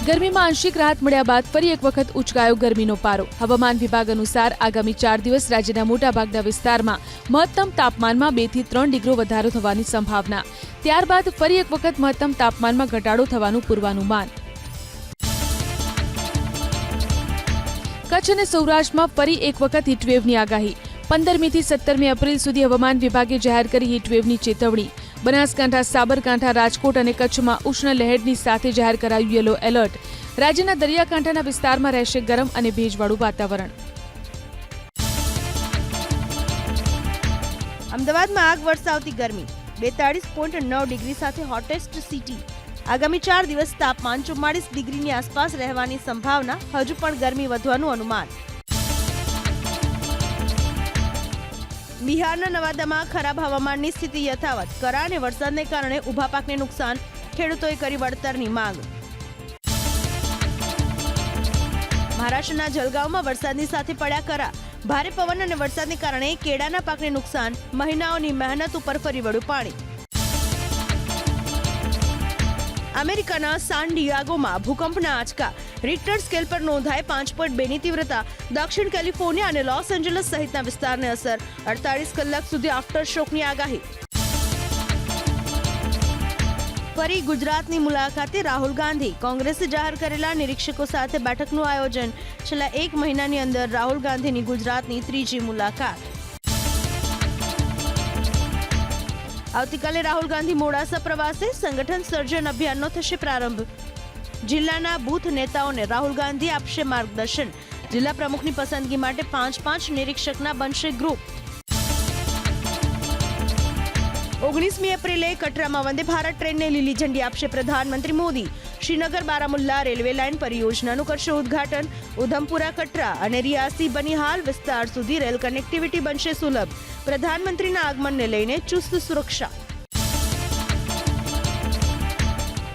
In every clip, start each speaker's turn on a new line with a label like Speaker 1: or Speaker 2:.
Speaker 1: ગરમીમાં આંશિક રાહત મળ્યા બાદ ફરી એક વખત ઉચકાયો ગરમીનો પારો। હવામાન વિભાગ અનુસાર આગામી 4 દિવસ રાજ્યના મોટાભાગના વિસ્તારમાં મહત્તમ તાપમાનમાં 2 થી 3 ડિગ્રી વધારો થવાની સંભાવના। ત્યારબાદ ફરી એક વખત મહત્તમ તાપમાનમાં ઘટાડો થવાનું પૂર્વાનુમાન। કચ્છ અને સૌરાષ્ટ્રમાં ફરી એક વખત હીટવેવની આગાહી। 15મી થી 17મી એપ્રિલ સુધી હવામાન વિભાગે જાહેર કરી હીટવેવની ચેતવણી। બનાસકાંઠા, સાબરકાંઠા, રાજકોટ અને કચ્છમાં ઉષ્ણ લહેરની સાથે જાહેર કરાયું યલો એલર્ટ। રાજ્યના દરિયાકાંઠાના વિસ્તારમાં રહેશે ગરમ અને ભેજવાળું વાતાવરણ।
Speaker 2: અમદાવાદમાં આગ વરસાવતી ગરમી 42.9 ડિગ્રી સાથે હોટેસ્ટ સિટી। આગામી 4 દિવસ તાપમાન 44 ડિગ્રીની આસપાસ રહેવાની સંભાવના। હજુ પણ ગરમી વધવાનું અનુમાન। બિહારના નવાદામાં ખરાબ હવામાનની સ્થિતિ યથાવત। કરા અને વરસાદને કારણે ઊભા પાકને નુકસાન। ખેડૂતોએ કરી વળતરની માંગ। મહારાષ્ટ્રના જલગાંવમાં વરસાદની સાથે પડ્યા કરા। ભારે પવન અને વરસાદને કારણે કેળાના પાકને નુકસાન। મહિનાઓની મહેનત ઉપર ફરી વળ્યું પાણી। અમેરિકાના સાન ડિયાગોમાં ભૂકંપના આંચકા। રિક્ટર સ્કેલ પર નોંધાય 5.2ની તીવ્રતા। દક્ષિણ કેલિફોર્નિયા અને લોસ એન્જલસ સહિતના વિસ્તારને અસર। 48 કલાક સુધી આફ્ટર શોકની આગાહી। ફરી ગુજરાતની મુલાકાતે રાહુલ ગાંધી। કોંગ્રેસે જાહેર કરેલા નિરીક્ષકો સાથે બેઠકનું આયોજન। છેલ્લા 1 મહિનાની અંદર રાહુલ ગાંધીની ગુજરાતની 3જી મુલાકાત। આવતીકાલે રાહુલ ગાંધી મોડાસા પ્રવાસે। સંગઠન સર્જન અભિયાનનો થશે પ્રારંભ। જિલ્લાના બૂથ નેતાઓને રાહુલ ગાંધી આપશે માર્ગદર્શન। જિલ્લા પ્રમુખની પસંદગી માટે 5 નિરીક્ષકના બનશે ગ્રુપ। 19મી એપ્રિલે કટરામાં વંદે ભારત ટ્રેનને લીલી ઝંડી આપશે પ્રધાનમંત્રી મોદી। શ્રીનગર બારામુલ્લા રેલવે લાઇન પરિયોજનાનું કરશે ઉદ્ઘાટન। ઉધમપુરા, કટરા અને રિયાસી બનિહાલ વિસ્તાર સુધી રેલ કનેક્ટિવિટી બનશે સુલભ। પ્રધાનમંત્રીના આગમનને લઈને ચુસ્ત સુરક્ષા।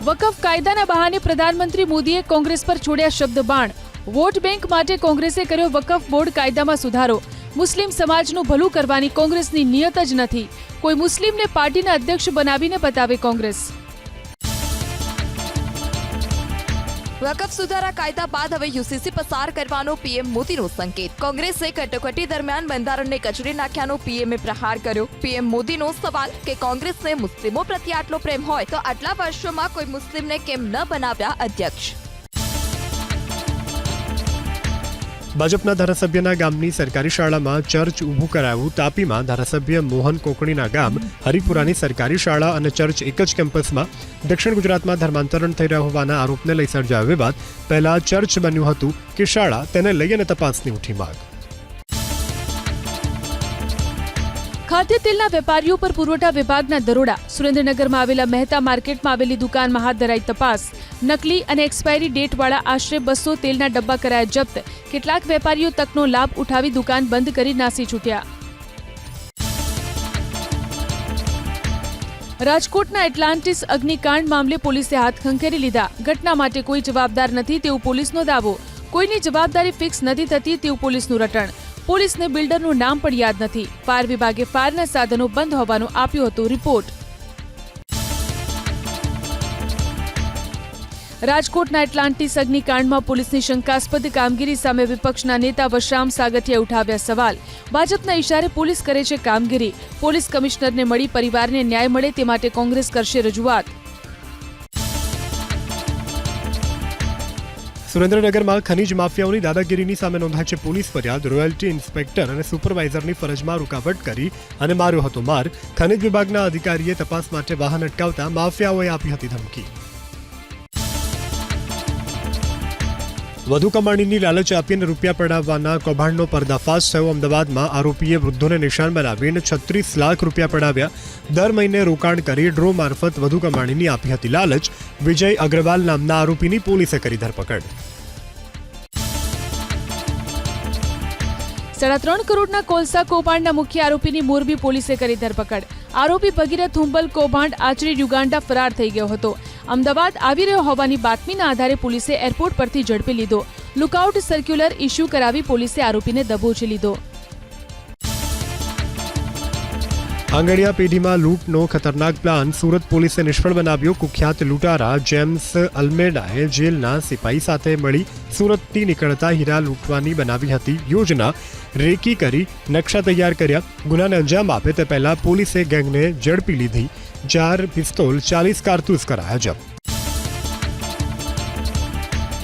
Speaker 1: વકફ કાયદાના બહાને પ્રધાનમંત્રી મોદીએ કોંગ્રેસ પર છોડ્યા શબ્દ બાણ। વોટ બેંક માટે કોંગ્રેસે કર્યો વકફ બોર્ડ કાયદામાં સુધારો। મુસ્લિમ સમાજનું ભલું કરવાની કોંગ્રેસની નિયત જ નથી। કોઈ મુસ્લિમને પાર્ટીના અધ્યક્ષ બનાવીને બતાવે કોંગ્રેસ।
Speaker 3: વકફ સુધારા કાયદા બાદ હવે યુસીસી પસાર કરવાનો પીએમ મોદીનો સંકેત। કોંગ્રેસે કટોકટી દરમિયાન બંધારણને કચડી નાખ્યાનો પીએમએ પ્રહાર કર્યો। પીએમ મોદીનો સવાલ કે કોંગ્રેસને મુસ્લિમો પ્રત્યે આટલો પ્રેમ હોય તો આટલા વર્ષોમાં કોઈ મુસ્લિમને કેમ ન બનાવ્યા અધ્યક્ષ।
Speaker 4: ભાજપના ધારાસભ્યના ગામની સરકારી શાળામાં ચર્ચ ઊભું કરાયું। તાપીમાં ધારાસભ્ય મોહન કોકણીના ગામ હરિપુરાની સરકારી શાળા અને ચર્ચ એક જ કેમ્પસમાં। દક્ષિણ ગુજરાતમાં ધર્માંતરણ થઈ રહ્યા હોવાના આરોપને લઈ સર્જાયો વિવાદ। પહેલા ચર્ચ બન્યું હતું કે શાળા, તેને લઈ અને તપાસની ઉઠી માંગ।
Speaker 1: ખાદ્ય તેલના વેપારીઓ પર પુરવઠા વિભાગના દરોડા। સુરેન્દ્રનગરમાં આવેલા મહેતા માર્કેટમાં આવેલી દુકાનમાં હાથ ધરાઈ તપાસ। નકલી અને એક્સપાયરી ડેટવાળા આશરે 200 તેલના ડબ્બા કરાયા જપ્ત। કેટલાક વેપારીઓ તકનો લાભ ઉઠાવી દુકાન બંધ કરી નાસી છૂટ્યા। રાજકોટના એટલાન્ટિસ અગ્નિકાંડ મામલે પોલીસે હાથ ખંખેરી લીધા। ઘટના માટે કોઈ જવાબદાર નથી તેવું પોલીસનો દાવો। કોઈની જવાબદારી ફિક્સ નથી થતી તેવું પોલીસનું રટણ। પોલીસને બિલ્ડરનું નામ પણ યાદ નથી। ફાયર વિભાગે ફાયરના સાધનો બંધ હોવાનો આપ્યો હતો રિપોર્ટ। રાજકોટના એટલાન્ટિસ અગ્નિકાંડમાં પોલીસની શંકાસ્પદ કામગીરી સામે વિપક્ષના નેતા વશરામ સાગઠિયાએ ઉઠાવ્યા સવાલ। ભાજપના ઇશારે પોલીસ કરે છે કામગીરી। પોલીસ કમિશનરને મળી પરિવારને ન્યાય મળે તે માટે કોંગ્રેસ કરશે રજૂઆત।
Speaker 4: સુરેન્દ્રનગરમાં ખનીજ માફિયાઓની દાદાગીરીની સામે નોંધાઈ છે પોલીસ ફરિયાદ। રોયલ્ટી ઇન્સ્પેક્ટર અને સુપરવાઇઝરની ફરજમાં રૂકાવટ કરી અને માર્યો હતો માર। ખનીજ વિભાગના અધિકારીએ તપાસ માટે વાહન અટકાવતા માફિયાઓએ આપી હતી ધમકી। વધુ કમાણીની લાલચ આપીને રૂપિયા પડાવવાના કૌભાંડનો પર્દાફાશ થયો। અમદાવાદમાં આરોપીએ વૃદ્ધોને નિશાન બનાવીને 36 લાખ રૂપિયા પડાવ્યા। દર મહિને રોકાણ કરી ડ્રો મારફત વધુ કમાણીની આપી હતી લાલચ। વિજય અગ્રવાલ નામના આરોપીની પોલીસે કરી ધરપકડ।
Speaker 1: 3.5 કરોડના કોલસા કૌભાંડના મુખ્ય આરોપીની મોરબી પોલીસે કરી ધરપકડ। આરોપી ભગીરથ હુંબલ કૌભાંડ આચરી યુગાન્ડા ફરાર થઈ ગયો હતો। અમદાવાદ આવી રહ્યો હોવાની બાતમીના આધારે પોલીસે એરપોર્ટ પરથી ઝડપી લીધો। લુકઆઉટ સર્ક્યુલર ઇસ્યુ કરાવી પોલીસે આરોપીને દબોચી લીધો।
Speaker 4: આંગડિયા પેઢીમાં લૂંટનો ખતરનાક પ્લાન સુરત પોલીસે નિષ્ફળ બનાવ્યો. કુખ્યાત લૂંટારા જેમ્સ અલ્મેડાએ જેલના સિપાઈ સાથે મળી સુરતથી નીકળતા હીરા લૂંટવાની બનાવી હતી યોજના. રેકી કરી નકશા તૈયાર કર્યા. ગુનાને અંજામ આપે તે પહેલા પોલીસે ગેંગને ઝડપી લીધી. 4 પિસ્તોલ 40 કારતૂસ કરાયા જપ્ત.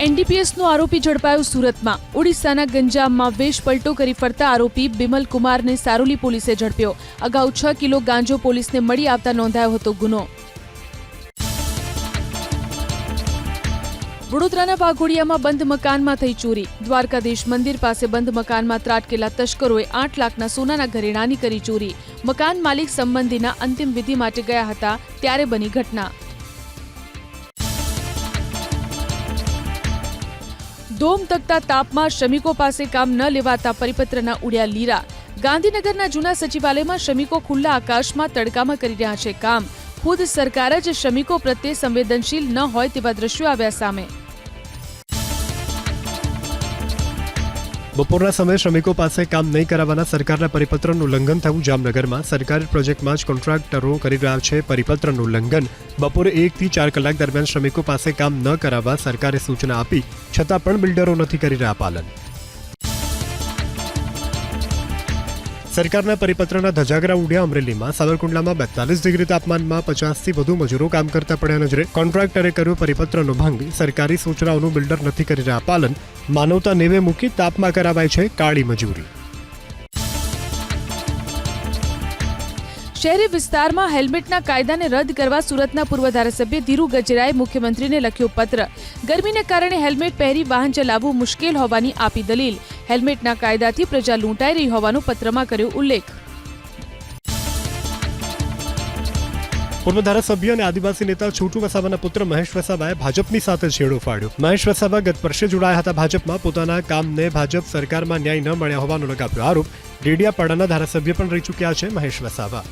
Speaker 1: એનડીપીએસનો આરોપી ઝડપાયો સુરતમાં. ઓડિશાના ગંજામમાં વેશ પલટો કરી ફરતા આરોપી બિમલ કુમારને સારોલી પોલીસે ઝડપ્યો. અગાઉ 6 કિલો ગાંજો પોલીસને મળી આવતા નોંધાયો હતો ગુનો. વડોદરાના વાઘોડિયામાં બંધ મકાનમાં થઈ ચોરી. દ્વારકાધીશ મંદિર પાસે બંધ મકાનમાં ત્રાટકેલા તસ્કરોએ 8 લાખના સોનાના ઘરેણાંની કરી ચોરી. મકાન માલિક સંબંધીના અંતિમ વિધિ માટે ગયા હતા ત્યારે બની ઘટના. ધોમ તકતા તાપમાં શ્રમિકો પાસે કામ ન લેવાતા પરિપત્રના ઉડ્યા લીરા. ગાંધીનગરના જૂના સચિવાલયમાં શ્રમિકો ખુલ્લા આકાશમાં તડકામાં કરી રહ્યા છે કામ. ખુદ સરકાર જ શ્રમિકો પ્રત્યે સંવેદનશીલ ન હોય તેવા દ્રશ્યો આવ્યા સામે.
Speaker 4: બપોરના સમયે શ્રમિકો પાસે કામ નહીં કરાવવાના સરકારના પરિપત્રનું ઉલ્લંઘન થયું. જામનગરમાં સરકારી પ્રોજેક્ટમાં જ કોન્ટ્રાક્ટરો કરી રહ્યા છે પરિપત્રનું ઉલ્લંઘન. બપોરે 1 થી 4 કલાક દરમિયાન શ્રમિકો પાસે કામ ન કરાવવા સરકારે સૂચના આપી, છતાં પણ બિલ્ડરો નથી કરી રહ્યા પાલન. સરકારના પરિપત્રના ધજાગરા ઉડ્યા. અમરેલીમાં સાવરકુંડલામાં 42 ડિગ્રી તાપમાનમાં 50થી વધુ મજૂરો કામ કરતા પડ્યા નજરે. કોન્ટ્રાક્ટરે કર્યો પરિપત્રનો ભંગ. સરકારી સૂચનાઓનું બિલ્ડર નથી કરી રહ્યા પાલન. માનવતા નેવે મૂકી તાપમાં કરાવાય છે કાળી મજૂરી.
Speaker 1: શહેરી વિસ્તારમાં હેલ્મેટના કાયદાને રદ કરવા સુરતના પૂર્વ ધારાસભ્ય ધીરુ ગજરાએ મુખ્યમંત્રીને લખ્યો પત્ર. ગરમીને કારણે હેલ્મેટ પહેરી વાહન ચલાવવું મુશ્કેલ હોવાની આપી દલીલ. હેલ્મેટના કાયદાથી પ્રજા લૂંટાઈ રહી હોવાનો પત્રમાં કર્યો ઉલ્લેખ.
Speaker 4: પૂર્વ ધારાસભ્ય અને આદિવાસી નેતા છોટુ વસાવાના પુત્ર મહેશ વસાવાએ ભાજપની સાથે છેડો ફાડ્યો. મહેશ વસાવા ગત વર્ષે જોડાયા હતા ભાજપમાં. પોતાના કામને ભાજપ સરકારમાં ન્યાય ન મળ્યા હોવાનો લગાવ્યો આરોપ. ડેડિયાપાડાના ધારાસભ્ય પણ રહી ચૂક્યા છે મહેશ વસાવા.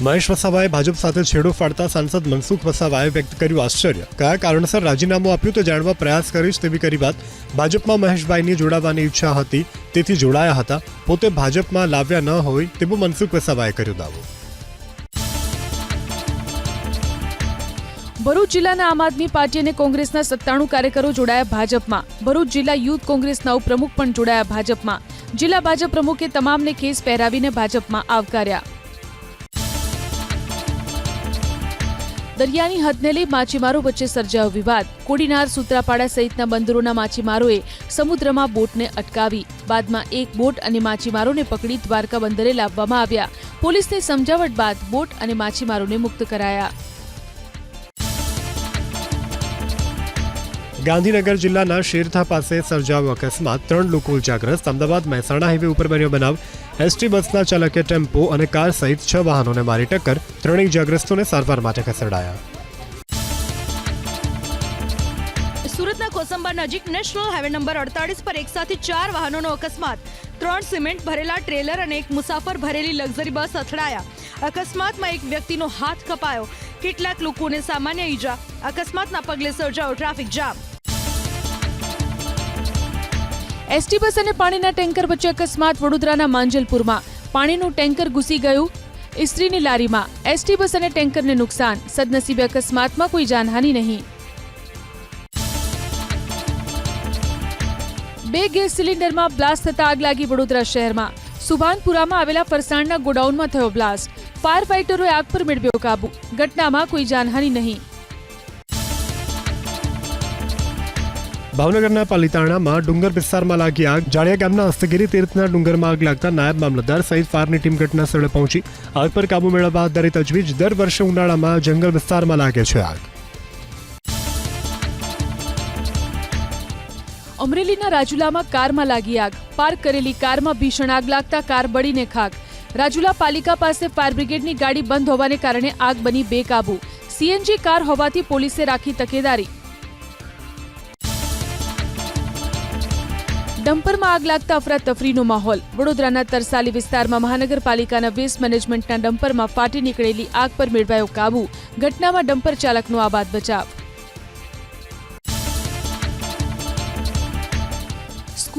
Speaker 4: મહેશ વસાવાએ ભાજપ સાથે છેડો ફાડતા સાંસદ મનસુખ વસાવાએ વ્યક્ત કર્યું આશ્ચર્ય. કયા કારણસર રાજીનામું આપ્યું તે જાણવા પ્રયાસ કરીશ તેવી કરી વાત. ભાજપમાં મહેશભાઈની જોડાવાની ઈચ્છા હતી તેથી જોડાયા હતા. પોતે ભાજપમાં લાવ્યા ન હોય તેવું મનસુખ વસાવાએ કર્યો દાવો.
Speaker 1: ભરૂચ જિલ્લાના આમ આદમી પાર્ટી અને કોંગ્રેસના 97 કાર્યકરો જોડાયા ભાજપમાં. ભરૂચ જિલ્લા યુથ કોંગ્રેસના ઉપપ્રમુખ પણ જોડાયા ભાજપમાં. જિલ્લા ભાજપ પ્રમુખે તમામને ખેસ પહેરાવીને ભાજપમાં આવકાર્યા. દરિયાની હદને લઈ માછીમારો વચ્ચે સર્જાયો વિવાદ. કોડીનાર, સૂત્રાપાડા સહિતના બંદરોના માછીમારોએ સમુદ્રમાં બોટને અટકાવી. બાદમાં એક બોટ અને માછીમારોને પકડી દ્વારકા બંદરે લાવવામાં આવ્યા. પોલીસની સમજાવટ બાદ બોટ અને માછીમારોને મુક્ત કરાયા.
Speaker 4: ગાંધીનગર જિલ્લાના શેરથા પાસે સર્જાયો અકસ્માત. 3 લોકો ઇજાગ્રસ્ત. અમદાવાદ મહેસાણા હાઈવે ઉપર બન્યો બનાવ. એસટી બસના ચાલકે ટેમ્પો અને કાર સહિત 6 વાહનોને મારી ટક્કર. 3 ઇજાગ્રસ્તોને સારવાર માટે ખસેડાયા.
Speaker 2: સુરતના કોસંબા નજીક નેશનલ હાઈવે નંબર 48 પર એકસાથે 4 વાહનોનો અકસ્માત. 3 સિમેન્ટ ભરેલા ટ્રેલર અને એક મુસાફર ભરેલી લક્ઝરી બસ અથડાયા. અકસ્માતમાં એક વ્યક્તિનો હાથ કપાયો. કેટલાક લોકોને સામાન્ય ઈજા. અકસ્માતના પગલે સર્જાયો ટ્રાફિક જામ.
Speaker 1: એસટી બસ અને પાણીના ટેન્કર વચ્ચે અકસ્માત. વડોદરાના માંજલપુરમાં પાણીનું ટેન્કર ઘૂસી ગયું ઇસ્ત્રીની લારીમાં. એસટી બસ અને ટેન્કરને નુકસાન. સદનસીબે અકસ્માતમાં કોઈ જાનહાનિ નહીં. 2 ગેસ સિલિન્ડરમાં બ્લાસ્ટ થતા આગ લાગી વડોદરા શહેરમાં. સુભાનપુરામાં આવેલા ફરસાણના ગોડાઉનમાં થયો બ્લાસ્ટ. ફાયર ફાઈટરોએ આગ પર મેળવ્યો કાબુ. ઘટનામાં કોઈ જાનહાનિ નહીં.
Speaker 4: ભાવનગરના પાલિતાણામાં ડુંગર વિસ્તારમાં લાગી આગ. જાડિયા ગામના હસ્તગીરી તીર્થના ડુંગરમાં આગ લાગતા નાયબ મામલતદાર સહિત ફાયરની ટીમ ઘટના સ્થળે પહોંચી આગ પર કાબુ મેળવવા હાથ ધરી તજવીજ. દર વર્ષે ઉનાળામાં જંગલ વિસ્તારમાં લાગે છે આગ.
Speaker 1: અમરેલીના રાજુલામાં કારમાં લાગી આગ. પાર્ક કરેલી કારમાં ભીષણ આગ લાગતા કાર બળીને ખાક. રાજુલા પાલિકા પાસે ફાયર બ્રિગેડની ગાડી બંધ હોવાને કારણે આગ બની બેકાબુ. સીએનજી કાર હોવાથી પોલીસે રાખી તકેદારી. ડમ્પરમાં આગ લાગતા અફરાતફરીનો માહોલ. વડોદરાના તરસાલી વિસ્તારમાં મહાનગરપાલિકાના વેસ્ટ મેનેજમેન્ટના ડમ્પરમાં ફાટી નીકળેલી આગ પર મેળવાયો કાબુ. ઘટનામાં ડમ્પર ચાલકનો આબાદ બચાવ.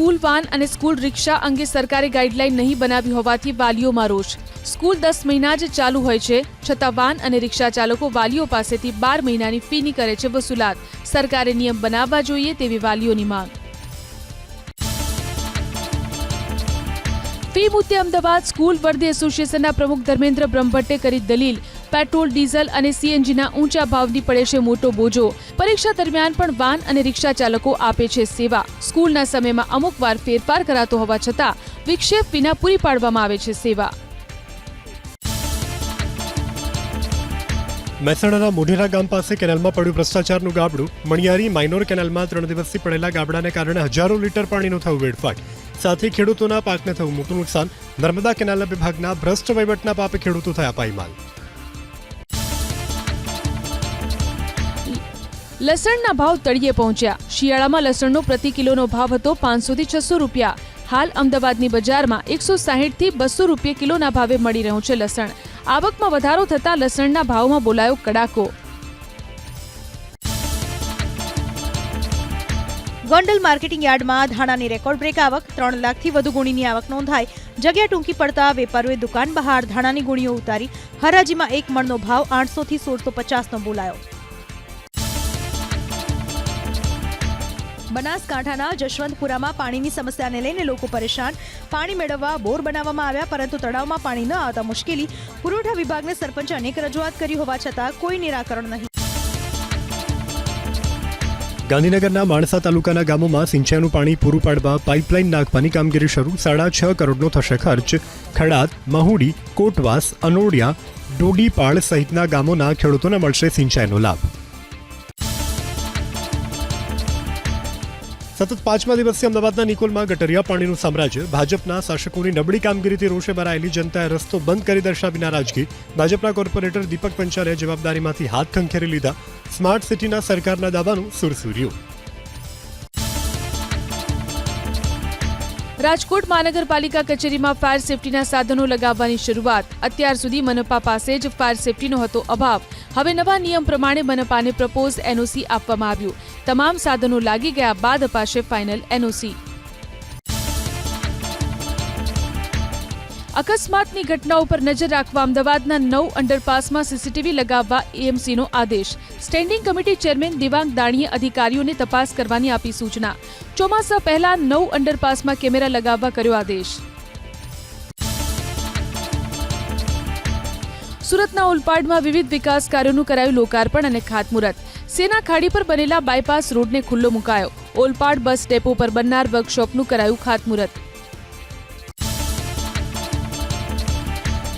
Speaker 1: સ્કૂલ વાન અને સ્કૂલ રિક્ષા અંગે સરકારે ગાઈડલાઈન નહીં બનાવી હોવાથી વાલીઓમાં રોષ. સ્કૂલ 10 મહિના જ ચાલુ હોય છે, છતાં વાન અને રિક્ષા ચાલકો વાલીઓ પાસેથી 12 મહિનાની ફીની કરે છે વસૂલાત. સરકારે નિયમ બનાવવા જોઈએ તેવી વાલીઓની માંગ. ફી મુદ્દે અમદાવાદ સ્કૂલ વર્ધી એસોસિએશનના પ્રમુખ ધર્મેન્દ્ર બ્રહ્મભટ્ટે કરી દલીલ. પેટ્રોલ, ડીઝલ અને સીએનજીના ઊંચા ભાવની પડે છે મોટો બોજો. પરીક્ષા દરમિયાન પણ વાન અને રિક્ષા ચાલકો આપે છે સેવા. સ્કૂલના સમયમાં અમુક વાર ફેરફાર કરાતો હોવા છતાં વિક્ષેપ વિના પૂરી પાડવામાં આવે છે સેવા.
Speaker 4: મહેસાણાના મોઢેરા ગામ પાસે કેનાલમાં પડ્યું ભ્રષ્ટાચારનું ગાબડું. મણિયારી માઇનોર કેનાલમાં 3 દિવસથી પડેલા ગાબડાને કારણે હજારો લીટર પાણીનું થયું વેડફાટ. સાથે ખેડૂતોના પાકને થયું મોટું નુકસાન. નર્મદા કેનાલ વિભાગના ભ્રષ્ટ વહીવટના પાપે ખેડૂતો થયા પાયમાલ.
Speaker 1: લસણના ભાવ તળિયે પહોંચ્યા. શિયાળામાં લસણનો પ્રતિ કિલોનો ભાવ હતો 500 થી 600 રૂપિયા. હાલ અમદાવાદની બજારમાં 160 થી 200 રૂપિયા કિલોના ભાવે મળી રહ્યું છે લસણ. આવકમાં વધારો થતા લસણના ભાવમાં બોલાયો કડાકો.
Speaker 2: ગોંડલ માર્કેટિંગ યાર્ડમાં ધાણાની રેકોર્ડ બ્રેક આવક. 3 લાખથી વધુ ગુણીની આવક નોંધાઈ. જગ્યા ટૂંકી પડતા વેપારીઓએ દુકાન બહાર ધાણાની ગુણીઓ ઉતારી. હરાજીમાં 1 મણનો ભાવ 800 થી 1650નો બોલાયો. બનાસકાંઠાના જશવંતપુરામાં પાણીની સમસ્યાને લઈને લોકો પરેશાન. પાણી મેળવવા બોર બનાવવામાં આવ્યા, પરંતુ તળાવમાં પાણી ન આવતા મુશ્કેલી. પુરવઠા વિભાગને સરપંચે અનેક રજૂઆત કરી હોવા છતાં કોઈ નિરાકરણ નહીં.
Speaker 4: ગાંધીનગરના માણસા તાલુકાના ગામોમાં સિંચાઈનું પાણી પૂરું પાડવા પાઇપલાઇન નાખવાની કામગીરી શરૂ. 6.5 કરોડનો થશે ખર્ચ. ખડાદ, મહુડી, કોટવાસ, અનોડિયા, ડોડીપાળ સહિતના ગામોના ખેડૂતોને મળશે સિંચાઈનો લાભ. સતત 5મા દિવસે અમદાવાદના નિકોલમાં ગટરિયા પાણીનું સામ્રાજ્ય. ભાજપના શાસકોની નબળી કામગીરીથી રોષે ભરાયેલી જનતાએ રસ્તો બંધ કરી દર્શાવી નારાજગી. ભાજપના કોર્પોરેટર દીપક પંચાલે જવાબદારીમાંથી હાથ ખંખેરી લીધા. સ્માર્ટ સિટીના સરકારના દાવાનું સુરસુર્યું.
Speaker 1: રાજકોટ મહાનગરપાલિકા કચેરીમાં ફાયર સેફટીના સાધનો લગાવવાની શરૂઆત. અત્યાર સુધી મનપા પાસે જ ફાયર સેફટીનો હતો અભાવ. હવે નવા નિયમ પ્રમાણે મનપાને પ્રપોઝ એનઓસી આપવામાં આવ્યું. તમામ સાધનો લાગી ગયા બાદ અપાશે ફાઇનલ એનઓસી. અકસ્માતની ઘટનાઓ પર નજર રાખવા અમદાવાદના 9 અંડરપાસમાં સીસીટીવી લગાવવા એએમસીનો આદેશ. સ્ટેન્ડિંગ કમિટી ચેરમેન દિવાંગ દાણીએ અધિકારીઓને તપાસ કરવાની આપી સૂચના. ચોમાસા પહેલા 9 અંડરપાસમાં કેમેરા લગાવવા કર્યો આદેશ. સુરતના ઓલપાડમાં વિવિધ વિકાસ કાર્યોનું કરાયું લોકાર્પણ અને ખાતમુહૂર્ત. સેના ખાડી પર બનેલા બાયપાસ રોડને ખુલ્લો મુકાયો. ઓલપાડ બસ ડેપો પર બનનાર વર્કશોપનું કરાયું ખાતમુહૂર્ત.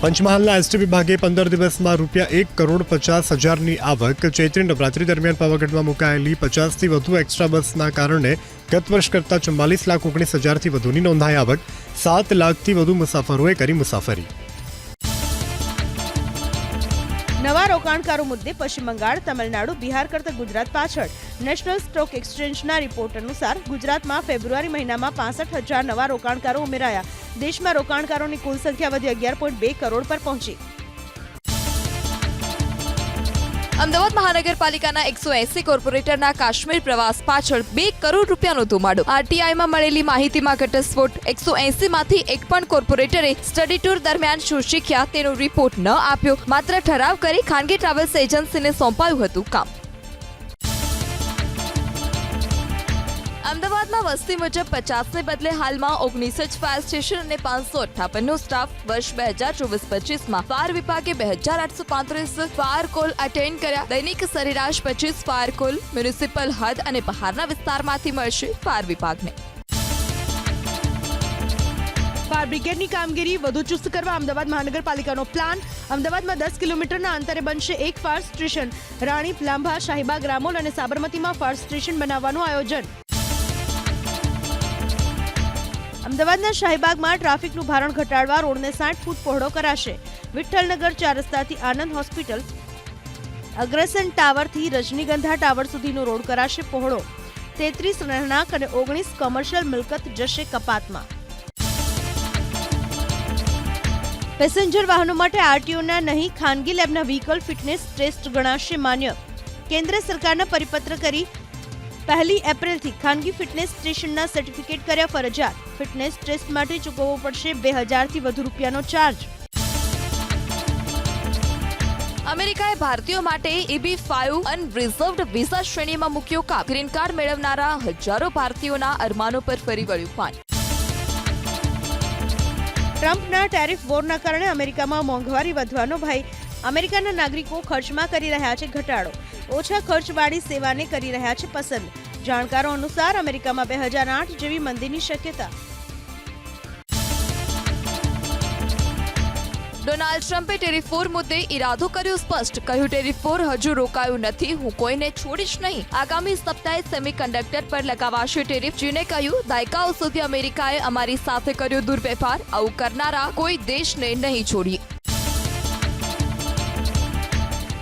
Speaker 4: પંચમહાલના એસટી વિભાગે 15 દિવસમાં ₹1,50,00,000ની આવક. ચૈત્રી નવરાત્રી દરમિયાન પાવાગઢમાં મુકાયેલી 50થી વધુ એક્સ્ટ્રા બસના કારણે ગત વર્ષ કરતાં 44,19,000થી વધુની નોંધાઈ આવક. 7 લાખથી વધુ મુસાફરોએ કરી મુસાફરી.
Speaker 2: નવા રોકાણકારો મુદ્દે પશ્ચિમ બંગાળ, તમિલનાડુ, બિહાર કરતા ગુજરાત પાછળ. નેશનલ સ્ટોક એક્સચેન્જના રિપોર્ટ અનુસાર ગુજરાતમાં ફેબ્રુઆરી મહિનામાં 65,000 નવા રોકાણકારો ઉમેરાયા. દેશમાં રોકાણકારોની કુલ સંખ્યા વધી 11.2 કરોડ પર પહોંચી.
Speaker 3: અમદાવાદ મહાનગરપાલિકાના 180 કોર્પોરેટરના કાશ્મીર પ્રવાસ પાછળ 2 કરોડ રૂપિયાનો ધુમાડો. આરટીઆઈમાં મળેલી માહિતીમાં ઘટસ્ફોટ. 180માંથી એક પણ કોર્પોરેટરે સ્ટડી ટૂર દરમિયાન શું શીખ્યા તેનો રિપોર્ટ ન આપ્યો. માત્ર ઠરાવ કરી ખાનગી ટ્રાવેલ્સ એજન્સીને સોંપાયું હતું કામ. અમદાવાદમાં વસ્તી મુજબ 50ને બદલે હાલમાં 19 જ ફાયર સ્ટેશન અને 558નો સ્ટાફ. વર્ષ 2024-25માં ફાયર વિભાગે 2,835 ફાયર કોલ અટેન્ડ કર્યા. દૈનિક સરેરાશ 25 ફાયર કોલ મ્યુનિસિપલ હદ અને બહારના વિસ્તારમાંથી મળશે ફાયર વિભાગને.
Speaker 2: ફાયર બ્રિગેડની કામગીરી વધુ ચુસ્ત કરવા અમદાવાદ મહાનગરપાલિકાનો પ્લાન. અમદાવાદમાં 10 કિલોમીટરના અંતરે બનશે એક ફાયર સ્ટેશન. રાણી, લાંભા, શાહીબાગ, રામોલ અને સાબરમતીમાં ફાયર સ્ટેશન બનાવવાનું આયોજન. અમદાવાદના શાહીબાગમાં ટ્રાફિકનું ભારણ ઘટાડવા રોડને 60 ફૂટ પહોળો કરાશે. વિઠ્ઠલનગર 4 રસ્તાથી આનંદ હોસ્પિટલ, અગ્રસેન ટાવરથી રજનીગંધા ટાવર સુધીનો રોડ કરાશે પહોળો. 33 રહેણાંક અને 19 કોમર્શિયલ મિલકત જશે કપાતમાં. પેસેન્જર વાહનો માટે આરટીઓના નહીં, ખાનગી લેબના વ્હીકલ ફિટનેસ ટેસ્ટ ગણાશે માન્ય. કેન્દ્ર સરકારના પરિપત્ર કરી પહેલી એપ્રિલથી ખાનગી ફિટનેસ સ્ટેશનના સર્ટિફિકેટ કર્યા ફરજિયાત. ફિટનેસ ટેસ્ટ માટે ચૂકવવો પડશે 2000થી વધુ રૂપિયાનો ચાર્જ.
Speaker 3: અમેરિકાએ ભારતીયો માટે EB-5 અનરિઝર્વ્ડ વિઝા શ્રેણીમાં મૂક્યો કાપ. ગ્રીન કાર્ડ મેળવનારા હજારો ભારતીયોના અરમાનો પર ફરી વળ્યું પાણી.
Speaker 2: ટ્રમ્પના ટેરિફ વોરના કારણે અમેરિકામાં મોંઘવારી વધવાનો ભય. અમેરિકાના નાગરિકો ખર્ચમાં કરી રહ્યા છે ઘટાડો. ઓછા ખર્ચવાળી સેવાને કરી રહ્યા છે પસંદ. જાણકારો અનુસાર અમેરિકામાં 2008 જેવી મંદીની શક્યતા.
Speaker 3: ડોનાલ્ડ ટ્રમ્પે ટેરિફ વોર મુદ્દે ઇરાદો કર્યો સ્પષ્ટ. કહ્યું, ટેરિફ વોર હજુ રોકાયું નથી, હું કોઈને છોડીશ નહીં. આગામી સપ્તાહે સેમિકન્ડક્ટર પર લગાવાશે ટેરિફ. ચીને કહ્યું, દાયકાઓ સુધી અમેરિકાએ અમારી સાથે કર્યો દુર્વ્યવહાર, આવું કરનારા કોઈ દેશને નહીં છોડીએ.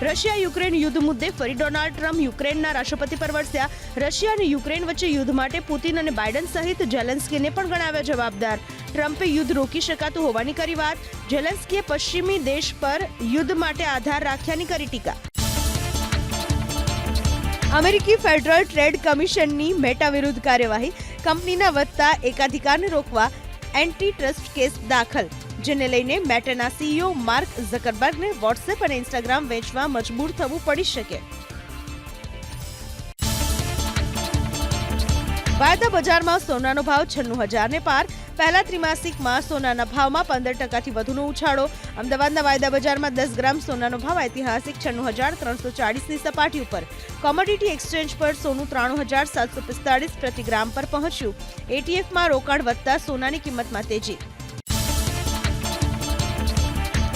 Speaker 2: રશિયા યુક્રેન યુદ્ધ મુદ્દે ફરી ડોનાલ્ડ ટ્રમ્પ યુક્રેનના રાષ્ટ્રપતિ પર વરસ્યા. રશિયા અને યુક્રેન વચ્ચે યુદ્ધ માટે પુતિન અને બાઇડન સહિત ઝેલેન્સ્કીને પણ ગણાવ્યા જવાબદાર. ટ્રમ્પે યુદ્ધ રોકી શકાતું હોવાની કરી વાત. ઝેલેન્સ્કીએ પશ્ચિમી દેશ પર યુદ્ધ માટે આધાર રાખ્યાની કરી ટીકા. અમેરિકી ફેડરલ ટ્રેડ કમિશનની મેટા વિરુદ્ધ કાર્યવાહી. કંપનીના વધતા એકાધિકારને રોકવા એન્ટી ટ્રસ્ટ કેસ દાખલ, જેને લઈને મેટાના CEO માર્ક ઝકરબર્ગને વોટ્સએપ અને ઇન્સ્ટાગ્રામ વેચવા મજબૂર થવું પડી શકે. વાયદા બજારમાં સોનાનો ભાવ 96,000 ને પાર. પહેલા ત્રિમાસિકમાં સોનાના ભાવમાં 15% વધુનો ઉછાળો. અમદાવાદના વાયદા બજારમાં 10 ગ્રામ સોનાનો ભાવ ઐતિહાસિક 96,340ની સપાટી ઉપર. કોમોડિટી એક્સચેન્જ પર સોનું 93,745 પ્રતિ ગ્રામ પર પહોંચ્યું. ATFમાં રોકાણ વધતા સોનાની કિંમતમાં તેજી.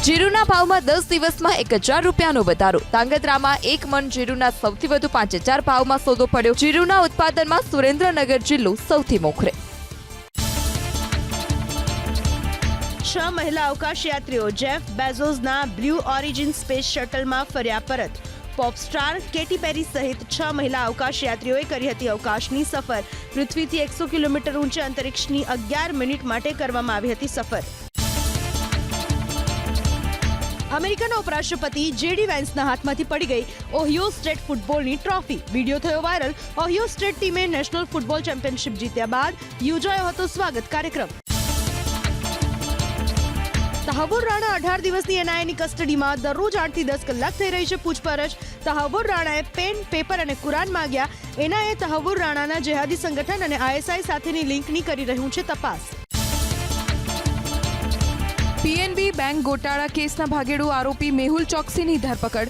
Speaker 3: જીરુના ભાવમાં 10 દિવસમાં 1,000 રૂપિયાનો વધારો. ધાંગધ્રામાં 1 મણ જીરુના સૌથી વધુ 5,000 ભાવમાં સોદો પડ્યો. જીરુના ઉત્પાદનમાં સુરેન્દ્રનગર જિલ્લો સૌથી મોખરે.
Speaker 2: 6 મહિલા અવકાશયાત્રીઓ જેફ બેઝોસના બ્લુ ઓરિજિન સ્પેસ શટલમાં ફર્યા પરત. પોપ સ્ટાર કેટી પેરી સહિત 6 મહિલા અવકાશયાત્રીઓએ કરી હતી અવકાશની સફર. પૃથ્વીથી 100 કિલોમીટર ઊંચે અંતરિક્ષની 11 મિનિટ માટે કરવામાં આવી હતી સફર. અમેરિકાના ઉપરાષ્ટ્રપતિ JD વેન્સના હાથમાંથી પડી ગઈ ઓહિયો સ્ટેટ ફૂટબોલની ટ્રોફી. વિડીયો થયો વાયરલ. ઓહિયો સ્ટેટ ટીમે નેશનલ ફૂટબોલ ચેમ્પિયનશિપ જીત્યા બાદ યોજાયો હતો સ્વાગત કાર્યક્રમ. તહાવુર રાણા 18 દિવસની NIAની કસ્ટડીમાં. દરરોજ 8 થી 10 કલાક થઈ રહી છે પૂછપરછ. તહાવુર રાણાએ પેન, પેપર અને કુરાન માંગ્યા. NIA તહાવુર રાણાના જેહાદી સંગઠન અને ISI સાથેની લિંકની કરી રહ્યું છે તપાસ.
Speaker 5: PNB બેંક ગોટાળા કેસના ભાગેડુ આરોપી મેહુલ ચોકસીની ધરપકડ.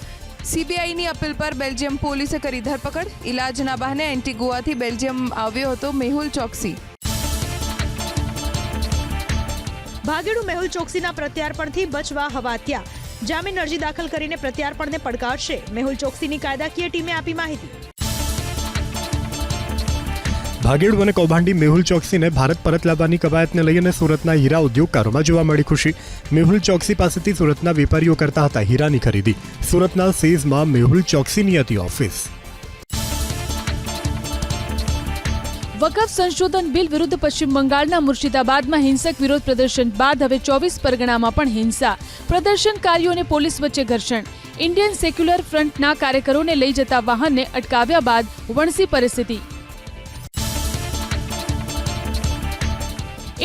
Speaker 5: CBIની અપીલ પર બેલ્જિયમ પોલીસે કરી ધરપકડ. ઇલાજના બહાને એન્ટીગુઆથી બેલ્જિયમ આવ્યો હતો મેહુલ ચોકસી.
Speaker 2: ભાગેડુ મેહુલ ચોકસીના પ્રત્યાર્પણથી બચવા હવાત્યા. જામીન અરજી દાખલ કરીને પ્રત્યાર્પણને પડકારશે. મેહુલ ચોકસીની કાયદાકીય ટીમે આપી માહિતી.
Speaker 4: ભાગેડુ અને કૌભાંડી મેહુલ ચોકસીને ભારત પરત લાવવાની કવાયતને લઈને સુરતના હીરા ઉદ્યોગકારોમાં જોવા મળી ખુશી. મેહુલ ચોકસી પાસેથી સુરતના વેપારીઓ કરતા હતા હીરાની ખરીદી. સુરતના સેઝમાં મેહુલ ચોકસીની હતી ઓફિસ.
Speaker 1: વકફ સંશોધન બિલ વિરુદ્ધ પશ્ચિમ બંગાળના મુર્શિદાબાદમાં હિંસક વિરોધ પ્રદર્શન બાદ હવે 24 પરગણામાં પણ હિંસા. પ્રદર્શનકારીઓ અને પોલીસ વચ્ચે ઘર્ષણ. ઇન્ડિયન સેક્યુલર ફ્રન્ટના કાર્યકરોને લઈ જતા વાહનને અટકાવ્યા બાદ વણસી પરિસ્થિતિ.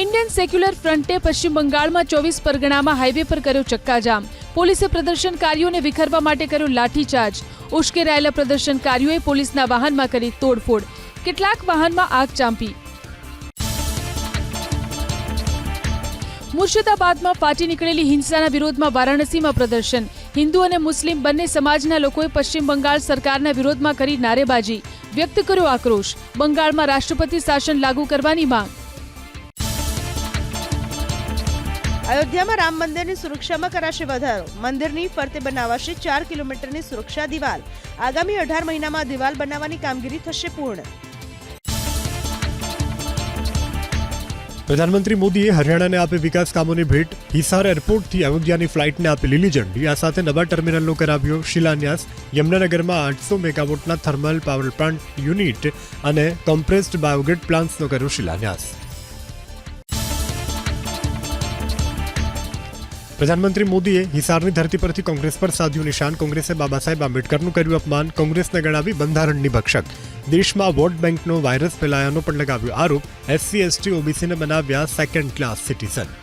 Speaker 1: ઇન્ડિયન સેક્યુલર ફ્રન્ટે પશ્ચિમ બંગાળમાં 24 પરગણામાં હાઈવે પર કર્યો ચક્કાજામ. પોલીસે પ્રદર્શનકારીઓને વિખરવા માટે કર્યો લાઠીચાર્જ. ઉશ્કેરાયેલા પ્રદર્શનકારીઓએ પોલીસના વાહનમાં કરી તોડફોડ. કેટલાક વાહનમાં આગ ચાંપી. મુર્શિદાબાદમાં ફાટી નીકળેલી હિંસાના વિરોધમાં વારાણસીમાં પ્રદર્શન. હિન્દુ અને મુસ્લિમ બંને સમાજના લોકોએ પશ્ચિમ બંગાળ સરકારના વિરોધમાં કરી નારેબાજી. વ્યક્ત કર્યો આક્રોશ. બંગાળમાં રાષ્ટ્રપતિ શાસન લાગુ કરવાની માંગ.
Speaker 2: અયોધ્યામાં રામ મંદિરની સુરક્ષામાં કરાશે વધારો. મંદિરની ફરતે બનાવાશે 4 કિલોમીટરની સુરક્ષા દિવાલ. આગામી 18 મહિનામાં દિવાલ બનાવવાની કામગીરી થશે પૂર્ણ.
Speaker 4: પ્રધાનમંત્રી મોદીએ હરિયાણાને આપી વિકાસ કામોની ભેટ. હિસાર એરપોર્ટથી અયોધ્યાની ફ્લાઇટને આપી લીલી ઝંડી. આ સાથે નવા ટર્મિનલનો કરાવ્યો શિલાન્યાસ. યમુનાનગરમાં 800 મેગાવોટના થર્મલ પાવર પ્લાન્ટ યુનિટ અને કોમ્પ્રેસ્ડ બાયોગેટ પ્લાન્ટ્સનો કર્યો શિલાન્યાસ. પ્રધાનમંત્રી મોદીએ હિસારની ધરતી પરથી કોંગ્રેસ પર સાધ્યું નિશાન. કોંગ્રેસે બાબા સાહેબ આંબેડકરનું કર્યું અપમાન. કોંગ્રેસને ગણાવી બંધારણની ભક્ષક. દેશમાં વોટ બેંકનો વાયરસ ફેલાયાનો પણ લગાવ્યો આરોપ. SC ST OBCને બનાવ્યા સેકન્ડ ક્લાસ સિટીઝન.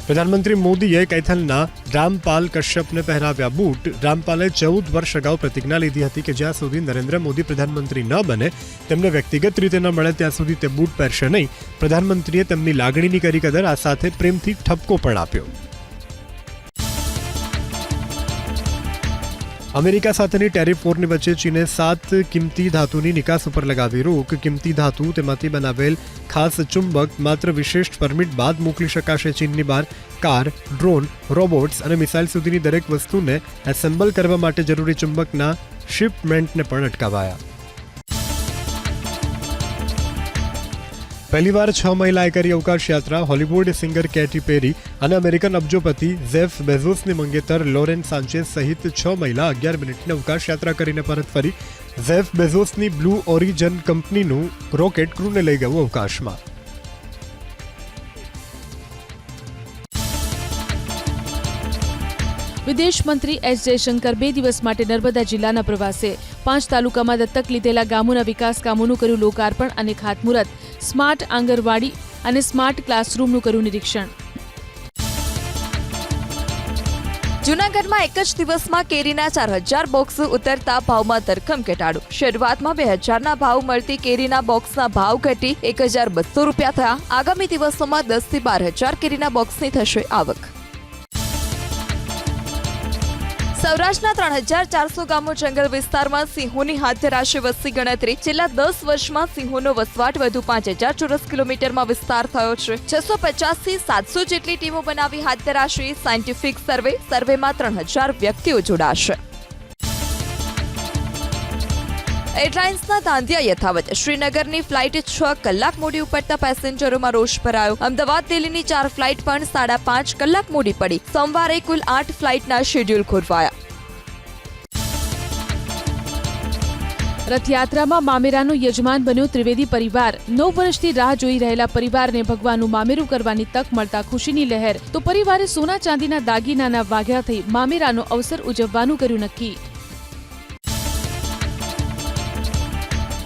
Speaker 4: પ્રધાનમંત્રી મોદીએ કૈથલના રામપાલ કશ્યપને પહેરાવ્યા બૂટ. રામપાલે 14 વર્ષ અગાઉ પ્રતિજ્ઞા લીધી હતી કે જ્યાં સુધી નરેન્દ્ર મોદી પ્રધાનમંત્રી ન બને, તેમને વ્યક્તિગત રીતે ન મળે ત્યાં સુધી તે બૂટ પહેરશે નહીં. પ્રધાનમંત્રીએ તેમની લાગણીની કરી કદર. આ સાથે પ્રેમથી ઠપકો પણ આપ્યો. અમેરિકા સાથેની ટેરિફ વોરની વચ્ચે ચીને 7 કિંમતી ધાતુની નિકાસ ઉપર લગાવી રોક. કિંમતી ધાતુ તેમાંથી બનાવેલ ખાસ ચુંબક માત્ર વિશેષ પરમિટ બાદ મોકલી શકાશે ચીનની બહાર. કાર, ડ્રોન, રોબોટ્સ અને મિસાઇલ સુધીની દરેક વસ્તુને એસેમ્બલ કરવા માટે જરૂરી ચુંબકના શિપમેન્ટને પણ અટકાવાયા. પહેલીવાર 6 મહિલાએ કરી અવકાશ યાત્રા. હોલિવૂડ સિંગર કેટી પેરી અને અમેરિકન અબજોપતિ ઝેફ બેઝોસની મંગેતર લોરેન સાન્ચેઝ સહિત 6 મહિલા 11 મિનિટની અવકાશ યાત્રા કરીને પરત ફરી. ઝેફ બેઝોસની બ્લુ ઓરિજન કંપનીનું રોકેટ ક્રૂને લઈ ગયું અવકાશમાં.
Speaker 1: વિદેશ મંત્રી S જયશંકર 2 દિવસ માટે નર્મદા જિલ્લાના પ્રવાસે. 5 તાલુકામાં દત્તક લીધેલા ગામોના વિકાસ કામોનું કર્યું લોકાર્પણ અને ખાતમુહૂર્ત. સ્માર્ટ આંગણવાડી અને સ્માર્ટ ક્લાસરૂમનું કર્યું નિરીક્ષણ.
Speaker 3: જૂનાગઢમાં એક જ દિવસમાં કેરીના 4000 બોક્સ ઉતરતા ભાવમાં ધરખમ ઘટાડો. શરૂઆતમાં 2000ના ભાવ મળતી કેરીના બોક્સના ભાવ ઘટી 1200 રૂપિયા થયા. આગામી દિવસોમાં 10 થી 12000 કેરીના બોક્સની થશે આવક. સૌરાષ્ટ્રના 3400 ગામો જંગલ વિસ્તારમાં સિંહોની હાથ ધરાશે વસ્તી ગણતરી. છેલ્લા 10 વર્ષમાં સિંહોનો વસવાટ વધુ 5000 ચોરસ કિલોમીટરમાં વિસ્તાર થયો છે. 650 થી 700 જેટલી ટીમો બનાવી હાથ ધરાશે સાયન્ટિફિક સર્વે. સર્વેમાં 3000 વ્યક્તિઓ જોડાશે. એરલાઇન્સના ધાંધિયા યથાવત. શ્રીનગરની ફ્લાઇટ 6 કલાક મોડી ઉપડતા પેસેન્જરોમાં રોષ ભરાયો. અમદાવાદ દિલ્હીની 4 ફ્લાઇટ પણ 5.5 કલાક મોડી પડી. સોમવારે કુલ 8 ફ્લાઇટના શેડ્યુલ ખોરવાયા.
Speaker 1: રથયાત્રામાં મામેરાનો યજમાન બન્યો ત્રિવેદી પરિવાર. 9 વર્ષથી રાહ જોઈ રહેલા પરિવારને ભગવાનનું મામેરું કરવાની તક મળતા ખુશીની લહેર. તો પરિવારે સોના ચાંદીના દાગીનાના વાઘા થઈ મામેરાનો અવસર ઉજવવાનું કર્યું નક્કી.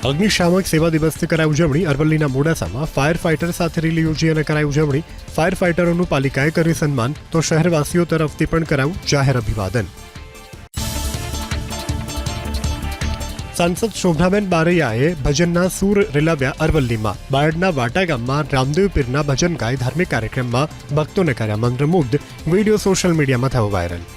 Speaker 4: અગ્નિશામક સેવા દિવસની કરાઈ ઉજવણી. અરવલ્લીના મોડાસામાં ફાયર ફાઇટર સાથે રેલી યોજી અને કરાઈ ઉજવણી. ફાયર ફાઇટરોનું પાલિકાએ કર્યું સન્માન, તો શહેરવાસીઓ તરફથી પણ કરાયું જાહેર અભિવાદન. સાંસદ શોભનાબેન બારૈયાએ ભજનના સૂર રેલાવ્યા અરવલ્લીમાં. બાયડના વાટા ગામમાં રામદેવ પીરના ભજન ગાય. ધાર્મિક કાર્યક્રમમાં ભક્તોને કર્યા મંત્રમુગ્ધ. વિડીયો સોશિયલ મીડિયામાં થયો વાયરલ.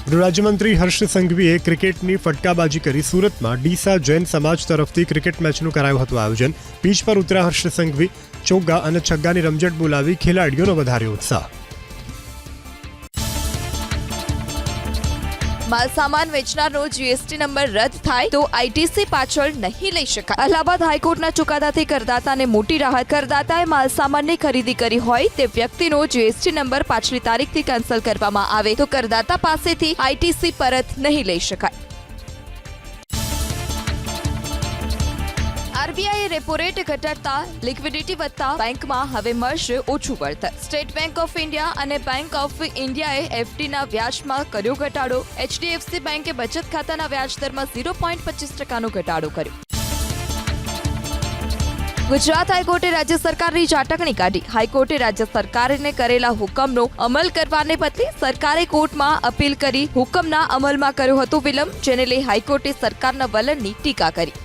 Speaker 4: ગૃહ રાજ્યમંત્રી હર્ષ સંઘવીએ ક્રિકેટની ફટકાબાજી કરી. સુરતમાં ડીસા જૈન સમાજ તરફથી ક્રિકેટ મેચનું કરાયું હતું આયોજન. પીચ પર ઉતર્યા હર્ષ સંઘવી. ચોગ્ગા અને છગ્ગાની રમઝટ બોલાવી ખેલાડીઓનો વધાર્યો ઉત્સાહ.
Speaker 3: માલસામાન વેચનારનો GST નંબર રદ થાય તો ITC પાછળ નહીં લઈ શકાય. અલ્હાબાદ હાઈકોર્ટના ચુકાદાથી કરદાતાને મોટી રાહત. કરદાતાએ માલસામાનની ખરીદી કરી હોય તે વ્યક્તિનો GST નંબર પાછલી તારીખથી કેન્સલ કરવામાં આવે તો કરદાતા પાસેથી ITC પરત નહીં લઈ શકાય. RBIએ રેપો રેટ ઘટાડતા લિક્વિડિટી વધતા બેંકમાં હવે મળશે ઓછું વળતર. સ્ટેટ બેંક ઓફ ઇન્ડિયા અને બેંક ઓફ ઇન્ડિયાએ FDના વ્યાજમાં કર્યો ઘટાડો. HDFC બેંકે બચત ખાતાના વ્યાજ દરમાં 0.25% ઘટાડો કર્યો. ગુજરાત હાઈકોર્ટે રાજ્ય સરકારની ઝાટકણી કાઢી. હાઈકોર્ટે રાજ્ય સરકારને કરેલા હુકમનો અમલ કરવાને બદલે સરકારે કોર્ટમાં અપીલ કરી હુકમના અમલમાં કર્યો હતો વિલંબ, જેને લઈ હાઈકોર્ટે સરકારના વલણની ટીકા કરી.